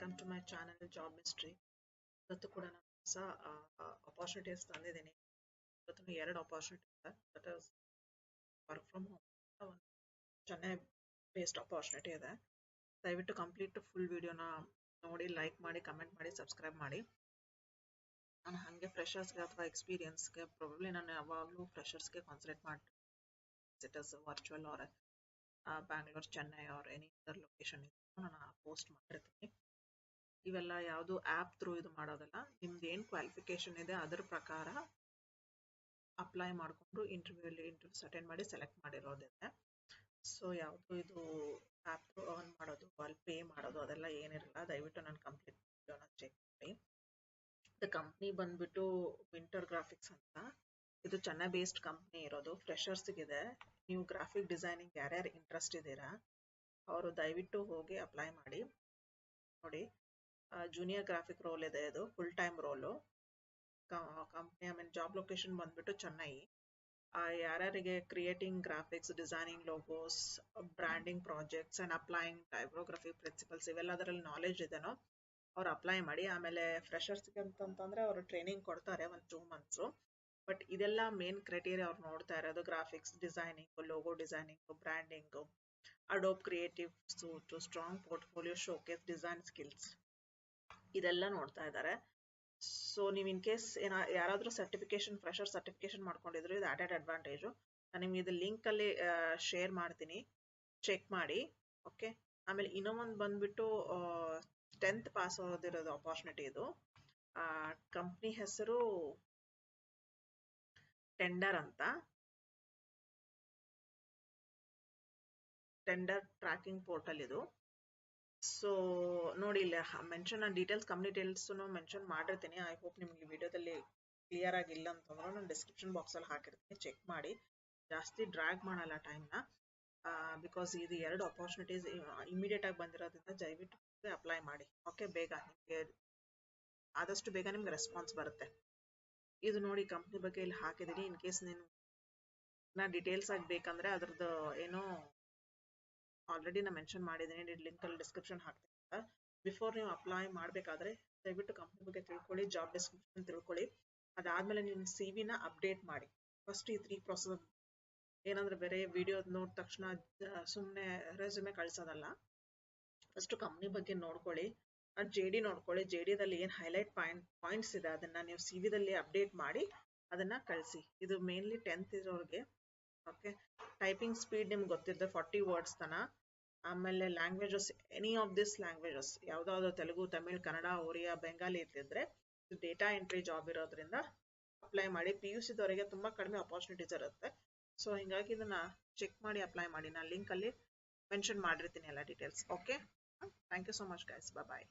Welcome to my channel job mystery. ಇವತ್ತು ಕೂಡ ನಾನು ಹೊಸ ಅಪಾರ್ಚುನಿಟೀಸ್ ತಂದಿದ್ದೀನಿ. ಇವತ್ತು ಎರಡು ಅಪಾರ್ಚುನಿಟಿ ಇದೆ. That is work from home, ಒಂದು ಚೆನ್ನೈ ಬೇಸ್ಡ್ ಅಪಾರ್ಚುನಿಟಿ ಇದೆ. ದಯವಿಟ್ಟು ಕಂಪ್ಲೀಟ್ ಫುಲ್ ವಿಡಿಯೋನ ನೋಡಿ, ಲೈಕ್ ಮಾಡಿ, ಕಮೆಂಟ್ ಮಾಡಿ, ಸಬ್ಸ್ಕ್ರೈಬ್ ಮಾಡಿ. ನಾನು ಹಾಗೆ ಫ್ರೆಷರ್ಸ್ಗೆ ಅಥವಾ ಎಕ್ಸ್ಪೀರಿಯನ್ಸ್ಗೆ ಪ್ರಾಬಬ್ಲಿ ನಾನು ಯಾವಾಗಲೂ ಫ್ರೆಷರ್ಸ್ಗೆ ಕಾನ್ಸಂಟ್ರೇಟ್ ಮಾಡಿ, it is virtual or Bangalore, Chennai or any other location ನಾನು ಪೋಸ್ಟ್ ಮಾಡಿರ್ತೀನಿ. ಇವೆಲ್ಲ ಯಾವುದು ಆ್ಯಪ್ ಥ್ರೂ ಇದು ಮಾಡೋದಲ್ಲ. ನಿಮ್ದು ಏನು ಕ್ವಾಲಿಫಿಕೇಶನ್ ಇದೆ ಅದರ ಪ್ರಕಾರ ಅಪ್ಲೈ ಮಾಡಿಕೊಂಡು ಇಂಟರ್ವ್ಯೂಸ್ ಅಟೆಂಡ್ ಮಾಡಿ ಸೆಲೆಕ್ಟ್ ಮಾಡಿರೋದಿದೆ. ಸೊ ಯಾವುದು ಇದು ಆ್ಯಪ್ ಥ್ರೂ ಅರ್ನ್ ಮಾಡೋದು, ಅಲ್ಲಿ ಪೇ ಮಾಡೋದು ಅದೆಲ್ಲ ಏನಿರಲ್ಲ. ದಯವಿಟ್ಟು ನಾನು ಕಂಪ್ಲೀಟ್ ವಿಡಿಯೋನ ಚೆಕ್ ಮಾಡಿ. ದ ಕಂಪ್ನಿ ಬಂದ್ಬಿಟ್ಟು ವಿಂಟರ್ ಗ್ರಾಫಿಕ್ಸ್ ಅಂತ. ಇದು ಚೆನ್ನೈ ಬೇಸ್ಡ್ ಕಂಪ್ನಿ ಇರೋದು. ಫ್ರೆಷರ್ಸ್ಗಿದೆ. ನೀವು ಗ್ರಾಫಿಕ್ ಡಿಸೈನಿಂಗ್ ಯಾರ್ಯಾರು ಇಂಟ್ರೆಸ್ಟ್ ಇದ್ದೀರಾ ಅವರು ದಯವಿಟ್ಟು ಹೋಗಿ ಅಪ್ಲೈ ಮಾಡಿ. ನೋಡಿ, ಜೂನಿಯರ್ ಗ್ರಾಫಿಕ್ ರೋಲ್ ಇದೆ. ಇದು full time role. Company job location ಬಂದ್ಬಿಟ್ಟು ಚೆನ್ನೈ. ಯಾರ್ಯಾರಿಗೆ creating graphics, designing logos, branding projects and applying typography principles ಇವೆಲ್ಲದರಲ್ಲಿ ನಾಲೆಜ್ ಇದೆನೋ ಅವ್ರು ಅಪ್ಲೈ ಮಾಡಿ. ಆಮೇಲೆ ಫ್ರೆಷರ್ಸ್ಗೆ ಅಂತಂದ್ರೆ ಅವರು ಟ್ರೈನಿಂಗ್ ಕೊಡ್ತಾರೆ ಒಂದು 2 months. ಬಟ್ ಇದೆಲ್ಲ ಮೇನ್ ಕ್ರೈಟೀರಿಯಾ ಅವ್ರು ನೋಡ್ತಾ ಇರೋದು graphics designing, logo designing, branding, Adobe creative suite, strong portfolio, showcase design skills ಇದೆಲ್ಲ ನೋಡ್ತಾ ಇದ್ದಾರೆ. ಸೊ ನೀವು ಇನ್ ಕೇಸ್ ಯಾರಾದರೂ ಸರ್ಟಿಫಿಕೇಶನ್, ಫ್ರೆಷರ್ ಸರ್ಟಿಫಿಕೇಶನ್ ಮಾಡ್ಕೊಂಡಿದ್ರು ಇದು ಆಡೆಡ್ ಅಡ್ವಾಂಟೇಜು. ನಾನು ನಿಮ್ಗೆ ಇದು ಲಿಂಕಲ್ಲಿ ಶೇರ್ ಮಾಡ್ತೀನಿ, ಚೆಕ್ ಮಾಡಿ. ಓಕೆ, ಆಮೇಲೆ ಇನ್ನೊಂದು ಬಂದ್ಬಿಟ್ಟು 10th ಪಾಸ್ ಓದಿರೋದು ಅಪಾರ್ಚುನಿಟಿ. ಇದು ಕಂಪ್ನಿ ಹೆಸರು ಟೆಂಡರ್ ಅಂತ, ಟೆಂಡರ್ ಟ್ರ್ಯಾಕಿಂಗ್ ಪೋರ್ಟಲ್ ಇದು. ಸೊ ನೋಡಿ, ಇಲ್ಲ mention details, company details mention ಮಾಡಿರ್ತೀನಿ. ಐ ಹೋಪ್ ನಿಮ್ಗೆ ವಿಡಿಯೋದಲ್ಲಿ ಕ್ಲಿಯರ್ ಆಗಿಲ್ಲ ಅಂತಂದ್ರೆ ನಾನು ಡಿಸ್ಕ್ರಿಪ್ಷನ್ ಬಾಕ್ಸಲ್ಲಿ ಹಾಕಿರ್ತೀನಿ, ಚೆಕ್ ಮಾಡಿ. ಜಾಸ್ತಿ ಡ್ರ್ಯಾಗ್ ಮಾಡಲ್ಲ ಟೈಮ್ನ, ಬಿಕಾಸ್ ಇದು 2 ಅಪಾರ್ಚುನಿಟೀಸ್ ಇಮಿಡಿಯೇಟ್ ಆಗಿ ಬಂದಿರೋದ್ರಿಂದ ದಯವಿಟ್ಟು ಅಪ್ಲೈ ಮಾಡಿ. ಓಕೆ, ಬೇಗ ನಿಮಗೆ ಆದಷ್ಟು ಬೇಗ ನಿಮ್ಗೆ ರೆಸ್ಪಾನ್ಸ್ ಬರುತ್ತೆ. ಇದು ನೋಡಿ, ಕಂಪ್ನಿ ಬಗ್ಗೆ ಇಲ್ಲಿ ಹಾಕಿದ್ದೀನಿ. ಇನ್ ಕೇಸ್ ನಾ ಡೀಟೇಲ್ಸ್ ಆಗಿ ಬೇಕಂದ್ರೆ ಅದ್ರದ್ದು ಏನೋ ಆಲ್ರೆಡಿ ನಾನು ಮೆನ್ಷನ್ ಮಾಡಿದ್ದೀನಿ, ಲಿಂಕಲ್ಲಿ ಡಿಸ್ಕ್ರಿಪ್ಷನ್ ಹಾಕ್ತೀನಿ. ಬಿಫೋರ್ ನೀವು ಅಪ್ಲೈ ಮಾಡಬೇಕಾದ್ರೆ ದಯವಿಟ್ಟು ಕಂಪ್ನಿ ಬಗ್ಗೆ ತಿಳ್ಕೊಳ್ಳಿ, ಜಾಬ್ ಡಿಸ್ಕ್ರಿಪ್ಷನ್ ತಿಳ್ಕೊಳ್ಳಿ. ಅದಾದಮೇಲೆ ನಿಮ್ಮ CV ನ ಅಪ್ಡೇಟ್ ಮಾಡಿ. ಫಸ್ಟ್ ಈ 3 ಪ್ರೊಸೆಸ್. ಏನಂದ್ರೆ ಬೇರೆ ವಿಡಿಯೋ ನೋಡಿದ ತಕ್ಷಣ ಸುಮ್ಮನೆ ರೆಸ್ಯೂಮೆ ಕಳ್ಸೋದಲ್ಲ. ಫಸ್ಟ್ ಕಂಪ್ನಿ ಬಗ್ಗೆ ನೋಡ್ಕೊಳ್ಳಿ, JD ನೋಡ್ಕೊಳ್ಳಿ. JDದಲ್ಲಿ ಏನು ಹೈಲೈಟ್ ಪಾಯಿಂಟ್ಸ್ ಇದೆ ಅದನ್ನ ನೀವು CV-ದಲ್ಲಿ ಅಪ್ಡೇಟ್ ಮಾಡಿ ಅದನ್ನ ಕಳಿಸಿ. ಇದು ಮೇನ್ಲಿ 10th ಇರೋರಿಗೆ. ಓಕೆ, ಟೈಪಿಂಗ್ ಸ್ಪೀಡ್ ನಿಮ್ಗೆ ಗೊತ್ತಿದೆ 40 ವರ್ಡ್ಸ್ ತನ. ಆಮೇಲೆ languages, any of this languages ಯಾವುದಾದ್ರು ತೆಲುಗು, ತಮಿಳ್, ಕನ್ನಡ, ಒರಿಯಾ, ಬೆಂಗಾಲಿ ಇರ್ತಿದ್ರೆ ಇದು ಡೇಟಾ ಎಂಟ್ರಿ ಜಾಬ್ ಇರೋದ್ರಿಂದ ಅಪ್ಲೈ ಮಾಡಿ. PUC ದವರಿಗೆ ತುಂಬಾ ಕಡಿಮೆ ಅಪಾರ್ಚುನಿಟೀಸ್ ಇರುತ್ತೆ. ಸೊ ಹಿಂಗಾಗಿ ಇದನ್ನ ಚೆಕ್ ಮಾಡಿ ಅಪ್ಲೈ ಮಾಡಿ. ನಾನು ಲಿಂಕಲ್ಲಿ ಮೆನ್ಷನ್ ಮಾಡಿರ್ತೀನಿ ಎಲ್ಲ details. Okay, thank you so much guys. Bye.